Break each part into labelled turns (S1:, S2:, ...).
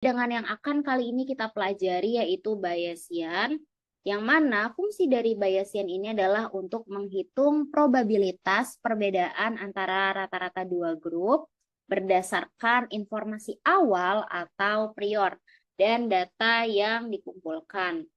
S1: Dengan yang akan kali ini kita pelajari yaitu Bayesian, yang mana fungsi dari Bayesian ini adalah untuk menghitung probabilitas perbedaan antara rata-rata dua grup berdasarkan informasi awal atau prior dan data yang dikumpulkan.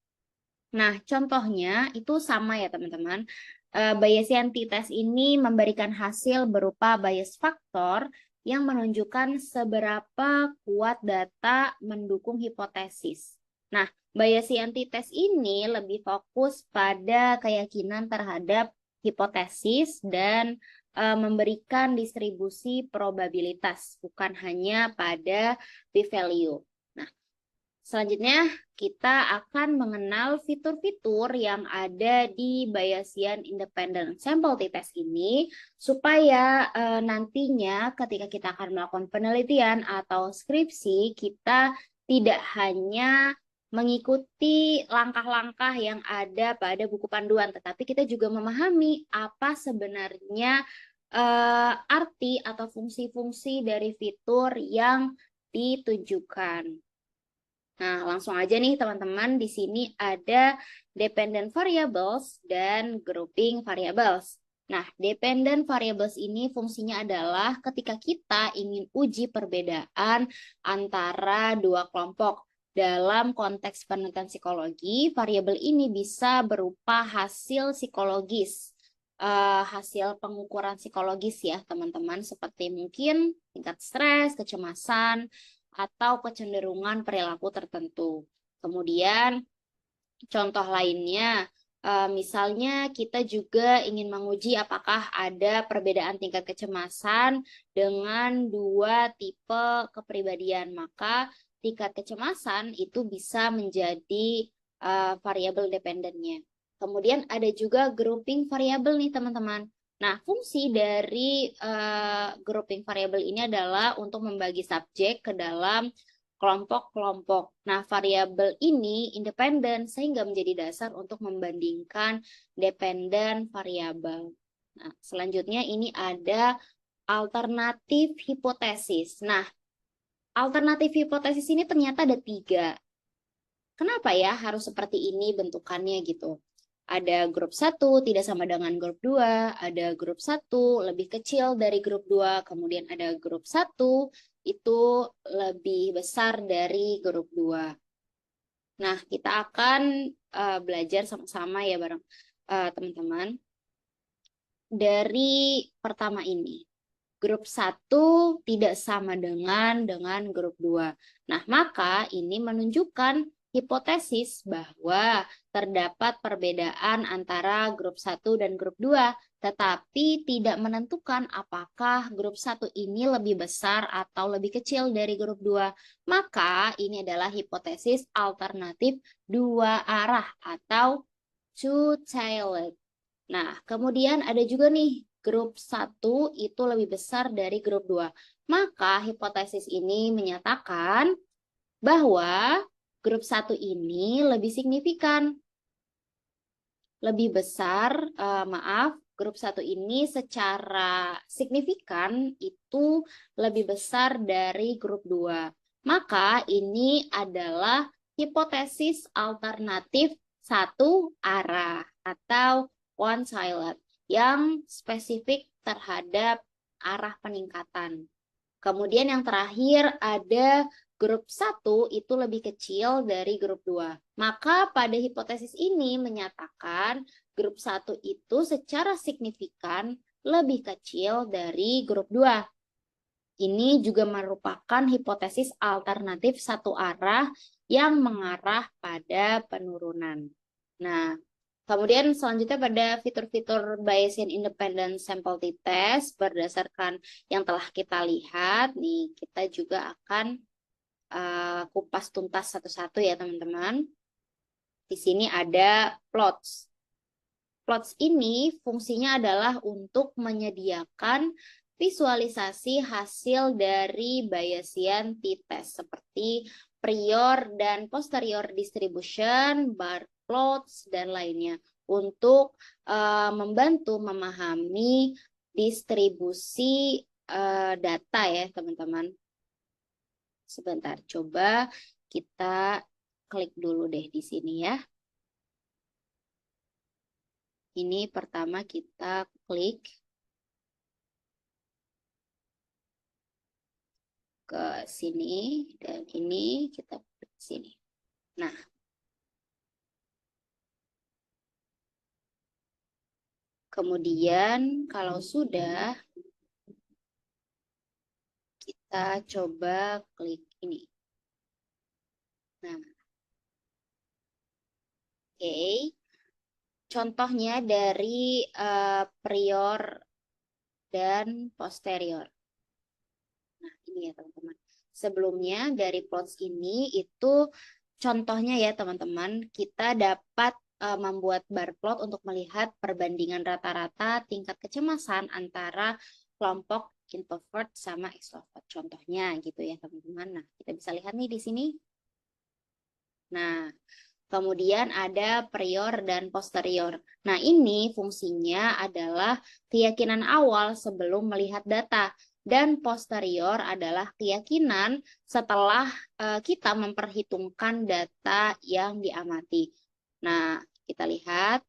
S1: Nah, contohnya itu sama ya teman-teman. Bayesian t-test ini memberikan hasil berupa Bayes faktor yang menunjukkan seberapa kuat data mendukung hipotesis. Nah, Bayesian t-test ini lebih fokus pada keyakinan terhadap hipotesis dan memberikan distribusi probabilitas, bukan hanya pada p-value. Nah, selanjutnya, kita akan mengenal fitur-fitur yang ada di Bayesian Independent Sample T-Test ini supaya nantinya ketika kita akan melakukan penelitian atau skripsi, kita tidak hanya mengikuti langkah-langkah yang ada pada buku panduan, tetapi kita juga memahami apa sebenarnya arti atau fungsi-fungsi dari fitur yang ditujukan. Nah, langsung aja nih teman-teman, di sini ada dependent variables dan grouping variables. Nah, dependent variables ini fungsinya adalah ketika kita ingin uji perbedaan antara dua kelompok. Dalam konteks penelitian psikologi, variabel ini bisa berupa hasil psikologis, hasil pengukuran psikologis ya teman-teman, seperti mungkin tingkat stres, kecemasan, atau kecenderungan perilaku tertentu. Kemudian contoh lainnya, misalnya kita juga ingin menguji apakah ada perbedaan tingkat kecemasan dengan dua tipe kepribadian, maka tingkat kecemasan itu bisa menjadi variabel dependennya. Kemudian ada juga grouping variabel nih teman-teman. Nah, fungsi dari grouping variabel ini adalah untuk membagi subjek ke dalam kelompok-kelompok. Nah, variabel ini independen sehingga menjadi dasar untuk membandingkan dependen variabel. Nah, selanjutnya ini ada alternatif hipotesis. Nah, alternatif hipotesis ini ternyata ada 3. Kenapa ya harus seperti ini bentukannya gitu? Ada grup 1 tidak sama dengan grup 2, ada grup 1 lebih kecil dari grup 2, kemudian ada grup 1 itu lebih besar dari grup 2. Nah, kita akan belajar sama-sama ya bareng teman-teman. Dari pertama ini, grup 1 tidak sama dengan grup 2. Nah, maka ini menunjukkan hipotesis bahwa terdapat perbedaan antara grup 1 dan grup 2, tetapi tidak menentukan apakah grup 1 ini lebih besar atau lebih kecil dari grup 2. Maka ini adalah hipotesis alternatif dua arah atau two-tailed. Nah, kemudian ada juga nih grup 1 itu lebih besar dari grup 2. Maka hipotesis ini menyatakan bahwa grup 1 ini lebih signifikan, lebih besar, grup 1 ini secara signifikan itu lebih besar dari grup 2. Maka ini adalah hipotesis alternatif satu arah atau one-sided yang spesifik terhadap arah peningkatan. Kemudian yang terakhir ada grup 1 itu lebih kecil dari grup 2. Maka pada hipotesis ini menyatakan grup 1 itu secara signifikan lebih kecil dari grup 2. Ini juga merupakan hipotesis alternatif satu arah yang mengarah pada penurunan. Nah, kemudian selanjutnya pada fitur-fitur Bayesian Independent Sample T-Test berdasarkan yang telah kita lihat, nih kita juga akan kupas tuntas satu-satu ya teman-teman. Di sini ada plots. Plots ini fungsinya adalah untuk menyediakan visualisasi hasil dari Bayesian t-test seperti prior dan posterior distribution, bar plots, dan lainnya untuk membantu memahami distribusi data ya teman-teman. Sebentar, coba kita klik dulu deh di sini ya. Ini pertama kita klik ke sini dan ini kita klik ke sini. Nah, kemudian kalau sudah, kita coba klik ini. Nah, oke. Contohnya dari prior dan posterior. Nah, ini ya teman-teman. Sebelumnya dari plots ini itu contohnya ya teman-teman, kita dapat membuat bar plot untuk melihat perbandingan rata-rata tingkat kecemasan antara kelompok introvert sama extrovert. Contohnya gitu ya teman-teman. Nah, kita bisa lihat nih di sini. Nah, kemudian ada prior dan posterior. Nah, ini fungsinya adalah keyakinan awal sebelum melihat data. Dan posterior adalah keyakinan setelah kita memperhitungkan data yang diamati. Nah, kita lihat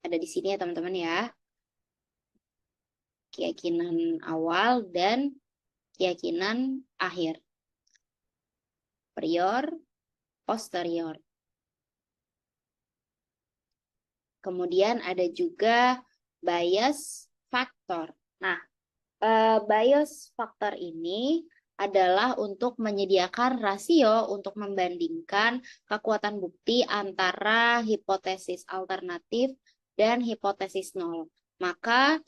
S1: ada di sini ya teman-teman ya. Keyakinan awal dan keyakinan akhir. Prior, posterior. Kemudian ada juga bias factor. Nah, bias factor ini adalah untuk menyediakan rasio untuk membandingkan kekuatan bukti antara hipotesis alternatif dan hipotesis nol. Maka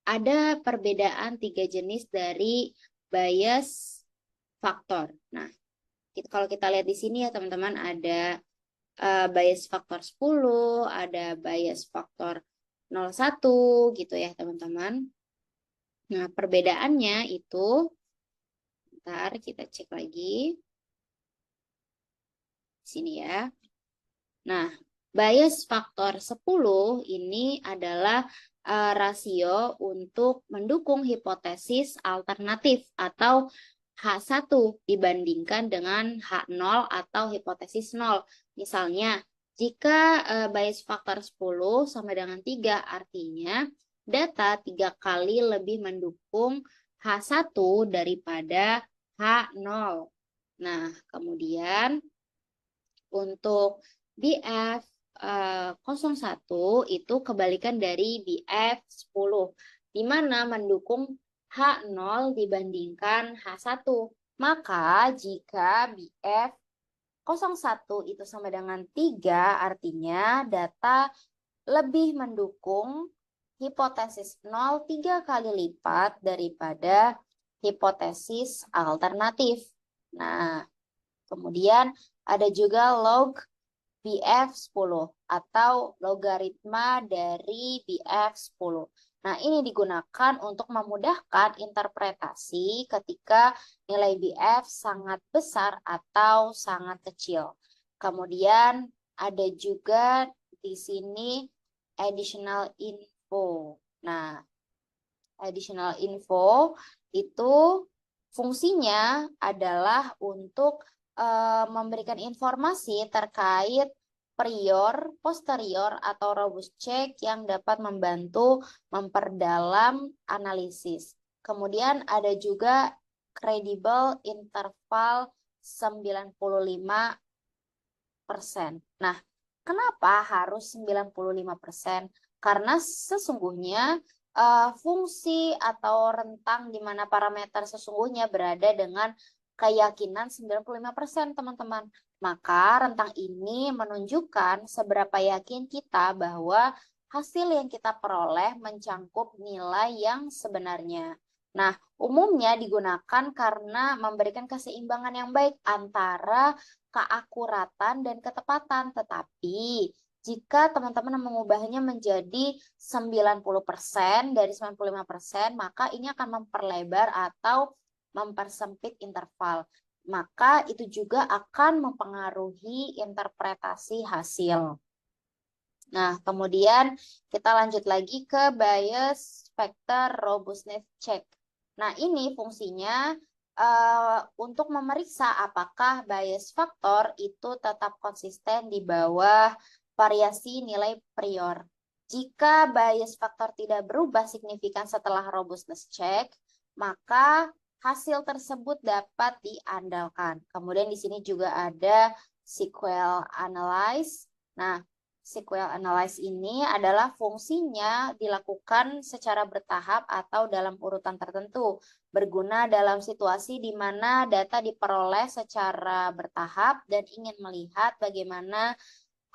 S1: ada perbedaan 3 jenis dari bias factor. Nah, kalau kita lihat di sini ya teman-teman, ada bias faktor 10, ada bias faktor 01 gitu ya teman-teman. Nah, perbedaannya itu, ntar kita cek lagi. Sini ya. Nah, bias faktor 10 ini adalah rasio untuk mendukung hipotesis alternatif atau H1 dibandingkan dengan H0 atau hipotesis 0. Misalnya, jika bias faktor 10 sama dengan 3, artinya data 3 kali lebih mendukung H1 daripada H0. Nah, kemudian untuk BF 01 itu kebalikan dari BF 10, di mana mendukung H0 dibandingkan H1. Maka jika BF 01 itu sama dengan 3, artinya data lebih mendukung hipotesis 0 3 kali lipat daripada hipotesis alternatif. Nah, kemudian ada juga log BF10 atau logaritma dari BF10. Nah, ini digunakan untuk memudahkan interpretasi ketika nilai BF sangat besar atau sangat kecil. Kemudian ada juga di sini additional info. Nah, additional info itu fungsinya adalah untuk memberikan informasi terkait prior, posterior, atau robust check yang dapat membantu memperdalam analisis. Kemudian ada juga credible interval 95%. Nah, kenapa harus 95%? Karena sesungguhnya fungsi atau rentang di mana parameter sesungguhnya berada dengan keyakinan 95%, teman-teman. Maka rentang ini menunjukkan seberapa yakin kita bahwa hasil yang kita peroleh mencangkup nilai yang sebenarnya. Nah, umumnya digunakan karena memberikan keseimbangan yang baik antara keakuratan dan ketepatan. Tetapi jika teman-teman mengubahnya menjadi 90% dari 95%, maka ini akan memperlebar atau mempersempit interval. Maka itu juga akan mempengaruhi interpretasi hasil. Nah, kemudian kita lanjut lagi ke bias factor robustness check. Nah, ini fungsinya untuk memeriksa apakah bias faktor itu tetap konsisten di bawah variasi nilai prior. Jika bias faktor tidak berubah signifikan setelah robustness check, maka hasil tersebut dapat diandalkan. Kemudian di sini juga ada SQL analyze. Nah, SQL analyze ini adalah fungsinya dilakukan secara bertahap atau dalam urutan tertentu, berguna dalam situasi di mana data diperoleh secara bertahap dan ingin melihat bagaimana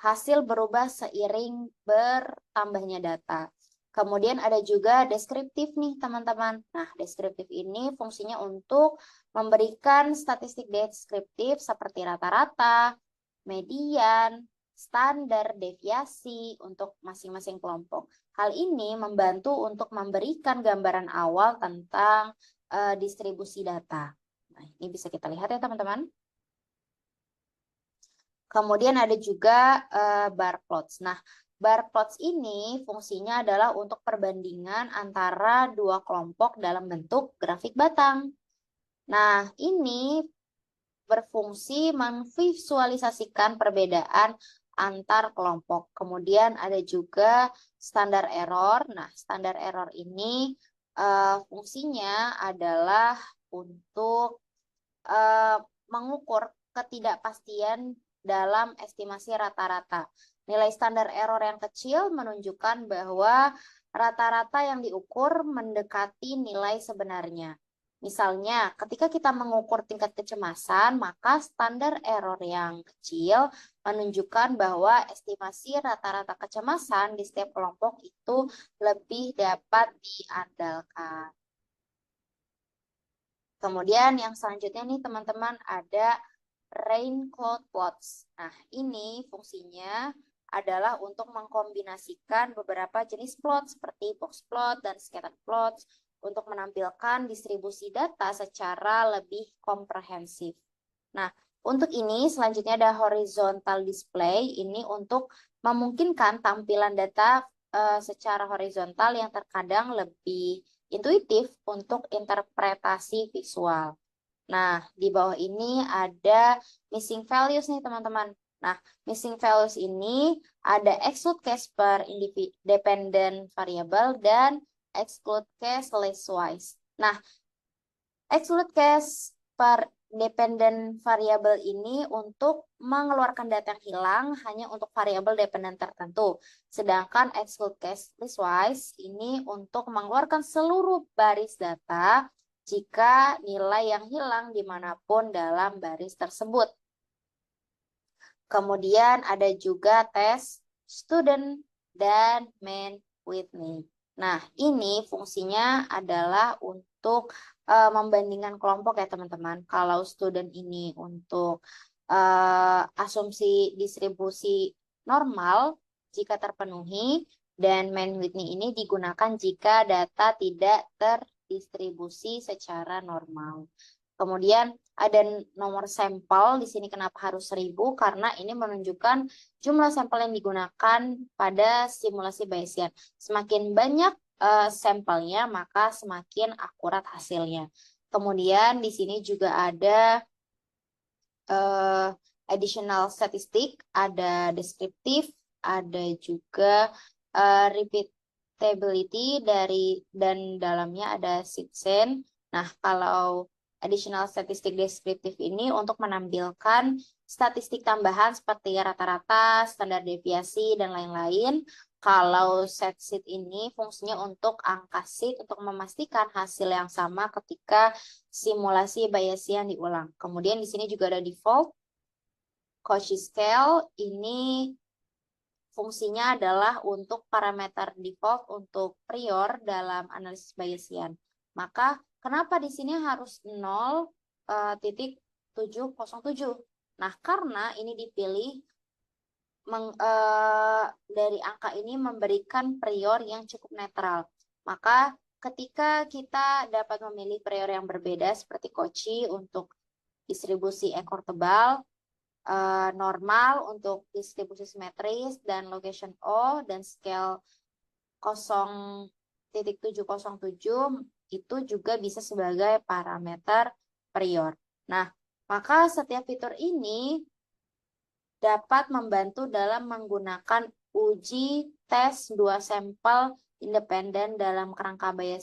S1: hasil berubah seiring bertambahnya data. Kemudian ada juga deskriptif nih teman-teman. Nah, deskriptif ini fungsinya untuk memberikan statistik deskriptif seperti rata-rata, median, standar, deviasi untuk masing-masing kelompok. Hal ini membantu untuk memberikan gambaran awal tentang distribusi data. Nah, ini bisa kita lihat ya teman-teman. Kemudian ada juga bar plots. Nah, bar plots ini fungsinya adalah untuk perbandingan antara dua kelompok dalam bentuk grafik batang. Nah, ini berfungsi memvisualisasikan perbedaan antar kelompok. Kemudian ada juga standar error. Nah, standar error ini fungsinya adalah untuk mengukur ketidakpastian dalam estimasi rata-rata. Nilai standar error yang kecil menunjukkan bahwa rata-rata yang diukur mendekati nilai sebenarnya. Misalnya, ketika kita mengukur tingkat kecemasan, maka standar error yang kecil menunjukkan bahwa estimasi rata-rata kecemasan di setiap kelompok itu lebih dapat diandalkan. Kemudian yang selanjutnya nih teman-teman ada rain cloud plots. Nah, ini fungsinya adalah untuk mengkombinasikan beberapa jenis plot seperti box plot dan scatter plots untuk menampilkan distribusi data secara lebih komprehensif. Nah, untuk ini selanjutnya ada horizontal display. Ini untuk memungkinkan tampilan data secara horizontal yang terkadang lebih intuitif untuk interpretasi visual. Nah, di bawah ini ada missing values nih teman-teman. Nah, missing values ini ada exclude case per dependent variable dan exclude case listwise. Nah, exclude case per dependent variable ini untuk mengeluarkan data yang hilang hanya untuk variabel dependent tertentu. Sedangkan exclude case listwise ini untuk mengeluarkan seluruh baris data jika nilai yang hilang dimanapun dalam baris tersebut. Kemudian ada juga tes student dan main with me. Nah, ini fungsinya adalah untuk membandingkan kelompok ya teman-teman. Kalau student ini untuk asumsi distribusi normal jika terpenuhi dan main with me ini digunakan jika data tidak terdistribusi secara normal. Kemudian ada nomor sampel di sini kenapa harus 1000 karena ini menunjukkan jumlah sampel yang digunakan pada simulasi Bayesian. Semakin banyak sampelnya maka semakin akurat hasilnya. Kemudian di sini juga ada additional statistik, ada deskriptif, ada juga repeatability dan dalamnya ada sequence. Nah, kalau additional statistik deskriptif ini untuk menampilkan statistik tambahan seperti rata-rata, standar deviasi, dan lain-lain. Kalau set sheet ini fungsinya untuk angka sheet untuk memastikan hasil yang sama ketika simulasi Bayesian diulang. Kemudian di sini juga ada default. Cauchy scale ini fungsinya adalah untuk parameter default untuk prior dalam analisis Bayesian. Maka kenapa di sini harus 0,707? Nah, karena ini dipilih dari angka ini memberikan prior yang cukup netral. Maka ketika kita dapat memilih prior yang berbeda seperti Cauchy untuk distribusi ekor tebal, normal untuk distribusi simetris, dan location O dan scale 0,707 itu juga bisa sebagai parameter prior. Nah, maka setiap fitur ini dapat membantu dalam menggunakan uji tes dua sampel independen dalam kerangka Bayesian